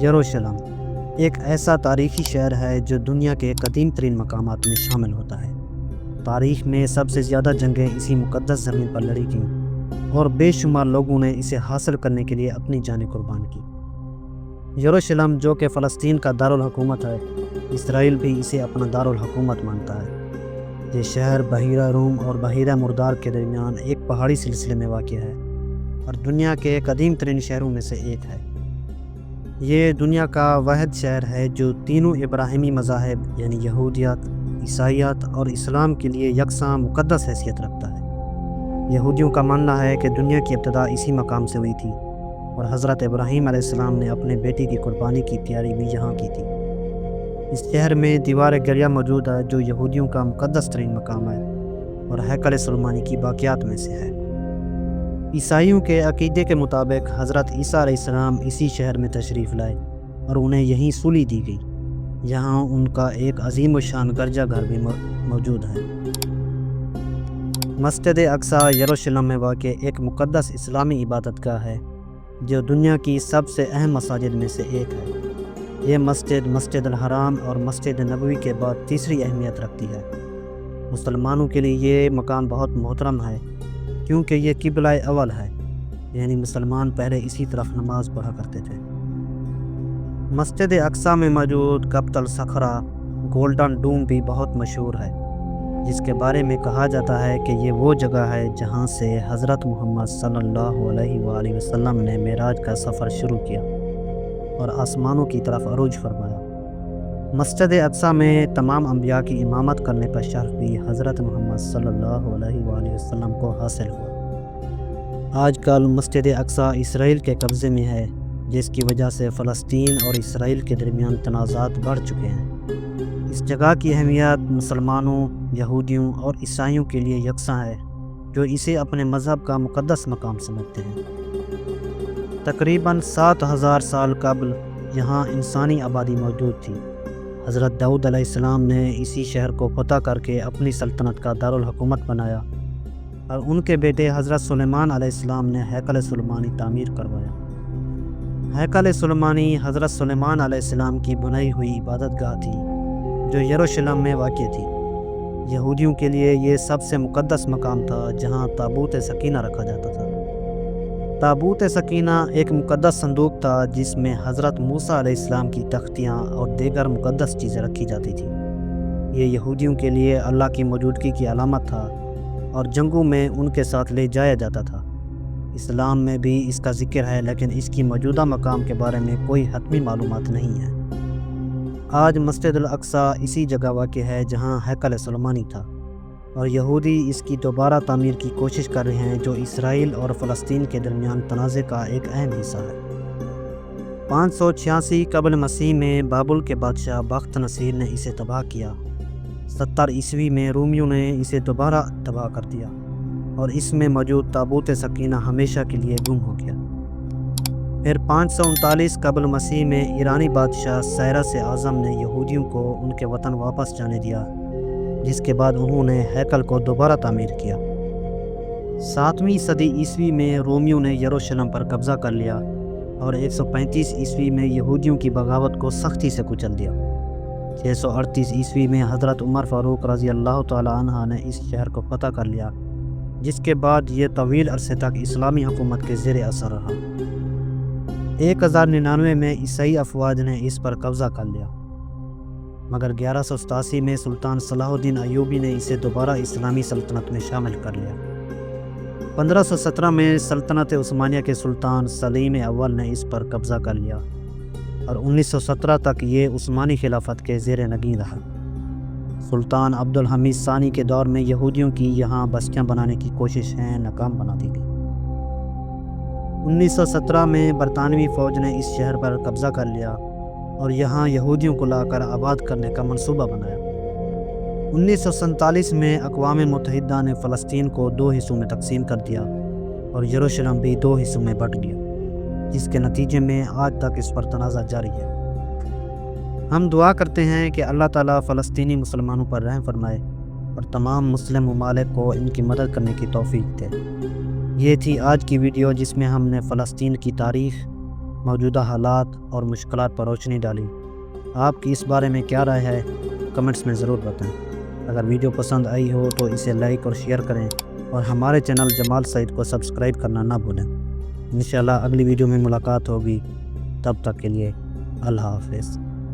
یروشلم ایک ایسا تاریخی شہر ہے جو دنیا کے قدیم ترین مقامات میں شامل ہوتا ہے۔ تاریخ میں سب سے زیادہ جنگیں اسی مقدس زمین پر لڑی گئیں اور بے شمار لوگوں نے اسے حاصل کرنے کے لیے اپنی جانیں قربان کی۔ یروشلم جو کہ فلسطین کا دارالحکومت ہے، اسرائیل بھی اسے اپنا دارالحکومت مانتا ہے۔ یہ شہر بحیرہ روم اور بحیرہ مردار کے درمیان ایک پہاڑی سلسلے میں واقع ہے اور دنیا کے قدیم ترین شہروں میں سے ایک ہے۔ یہ دنیا کا واحد شہر ہے جو تینوں ابراہیمی مذاہب یعنی یہودیت، عیسائیت اور اسلام کے لیے یکساں مقدس حیثیت رکھتا ہے۔ یہودیوں کا ماننا ہے کہ دنیا کی ابتدا اسی مقام سے ہوئی تھی اور حضرت ابراہیم علیہ السلام نے اپنے بیٹی کی قربانی کی تیاری بھی یہاں کی تھی۔ اس شہر میں دیوار گریہ موجود ہے جو یہودیوں کا مقدس ترین مقام ہے اور ہیکل سلیمانی کی باقیات میں سے ہے۔ عیسائیوں کے عقیدے کے مطابق حضرت عیسیٰ علیہ السلام اسی شہر میں تشریف لائے اور انہیں یہیں سولی دی گئی۔ یہاں ان کا ایک عظیم الشان گرجا گھر بھی موجود ہے۔ مسجد اقصی یروشلم میں واقع ایک مقدس اسلامی عبادت گاہ ہے جو دنیا کی سب سے اہم مساجد میں سے ایک ہے۔ یہ مسجد مسجد الحرام اور مسجد نبوی کے بعد تیسری اہمیت رکھتی ہے۔ مسلمانوں کے لیے یہ مکان بہت محترم ہے کیونکہ یہ قبلہ اول ہے، یعنی مسلمان پہلے اسی طرف نماز پڑھا کرتے تھے۔ مسجد اقصی میں موجود قبۃ الصخرہ گولڈن ڈوم بھی بہت مشہور ہے، جس کے بارے میں کہا جاتا ہے کہ یہ وہ جگہ ہے جہاں سے حضرت محمد صلی اللہ علیہ وآلہ وسلم نے معراج کا سفر شروع کیا اور آسمانوں کی طرف عروج فرمایا۔ مسجد اقصی میں تمام انبیاء کی امامت کرنے کا شرف بھی حضرت محمد صلی اللہ علیہ وآلہ وسلم کو حاصل ہوا۔ آج کل مسجد اقصی اسرائیل کے قبضے میں ہے، جس کی وجہ سے فلسطین اور اسرائیل کے درمیان تنازعات بڑھ چکے ہیں۔ اس جگہ کی اہمیت مسلمانوں، یہودیوں اور عیسائیوں کے لیے یکساں ہے، جو اسے اپنے مذہب کا مقدس مقام سمجھتے ہیں۔ تقریباً 7000 سال قبل یہاں انسانی آبادی موجود تھی۔ حضرت داؤد علیہ السلام نے اسی شہر کو فتح کر کے اپنی سلطنت کا دارالحکومت بنایا اور ان کے بیٹے حضرت سلیمان علیہ السلام نے ہیکل سلیمانی تعمیر کروایا۔ ہیکل سلیمانی حضرت سلیمان علیہ السلام کی بنائی ہوئی عبادت گاہ تھی جو یروشلم میں واقع تھی۔ یہودیوں کے لیے یہ سب سے مقدس مقام تھا جہاں تابوت سکینہ رکھا جاتا تھا۔ تابوت سکینہ ایک مقدس صندوق تھا جس میں حضرت موسیٰ علیہ السلام کی تختیاں اور دیگر مقدس چیزیں رکھی جاتی تھیں۔ یہ یہودیوں کے لیے اللہ کی موجودگی کی علامت تھا اور جنگوں میں ان کے ساتھ لے جایا جاتا تھا۔ اسلام میں بھی اس کا ذکر ہے، لیکن اس کی موجودہ مقام کے بارے میں کوئی حتمی معلومات نہیں ہے۔ آج مسجد الاقصی اسی جگہ واقع ہے جہاں ہیکل سلیمانی تھا، اور یہودی اس کی دوبارہ تعمیر کی کوشش کر رہے ہیں جو اسرائیل اور فلسطین کے درمیان تنازع کا ایک اہم حصہ ہے۔ 586 قبل مسیح میں بابل کے بادشاہ بخت نصیر نے اسے تباہ کیا۔ 70 عیسوی میں رومیوں نے اسے دوبارہ تباہ کر دیا اور اس میں موجود تابوت سکینہ ہمیشہ کے لیے گم ہو گیا۔ پھر 539 قبل مسیح میں ایرانی بادشاہ سائرس اعظم نے یہودیوں کو ان کے وطن واپس جانے دیا، جس کے بعد انہوں نے ہیکل کو دوبارہ تعمیر کیا۔ 7ویں صدی عیسوی میں رومیوں نے یروشلم پر قبضہ کر لیا اور 135 عیسوی میں یہودیوں کی بغاوت کو سختی سے کچل دیا۔ 638 عیسوی میں حضرت عمر فاروق رضی اللہ تعالی عنہ نے اس شہر کو فتح کر لیا، جس کے بعد یہ طویل عرصے تک اسلامی حکومت کے زیر اثر رہا۔ 1099 میں عیسائی افواج نے اس پر قبضہ کر لیا، مگر 1187 میں سلطان صلاح الدین ایوبی نے اسے دوبارہ اسلامی سلطنت میں شامل کر لیا۔ 1517 میں سلطنت عثمانیہ کے سلطان سلیم اول نے اس پر قبضہ کر لیا اور 1917 تک یہ عثمانی خلافت کے زیر نگین رہا۔ سلطان عبد الحمید ثانی کے دور میں یہودیوں کی یہاں بستیاں بنانے کی کوششیں ناکام بنا دی گئی۔ 1917 میں برطانوی فوج نے اس شہر پر قبضہ کر لیا اور یہاں یہودیوں کو لا کر آباد کرنے کا منصوبہ بنایا۔ 1947 میں اقوام متحدہ نے فلسطین کو 2 حصوں میں تقسیم کر دیا اور یروشلم بھی 2 حصوں میں بٹ گیا، جس کے نتیجے میں آج تک اس پر تنازع جاری ہے۔ ہم دعا کرتے ہیں کہ اللہ تعالیٰ فلسطینی مسلمانوں پر رحم فرمائے اور تمام مسلم ممالک کو ان کی مدد کرنے کی توفیق دے۔ یہ تھی آج کی ویڈیو جس میں ہم نے فلسطین کی تاریخ، موجودہ حالات اور مشکلات پر روشنی ڈالی۔ آپ کی اس بارے میں کیا رائے ہے کمنٹس میں ضرور بتائیں۔ اگر ویڈیو پسند آئی ہو تو اسے لائک اور شیئر کریں، اور ہمارے چینل جمال سعید کو سبسکرائب کرنا نہ بھولیں۔ انشاءاللہ اگلی ویڈیو میں ملاقات ہوگی، تب تک کے لیے اللہ حافظ۔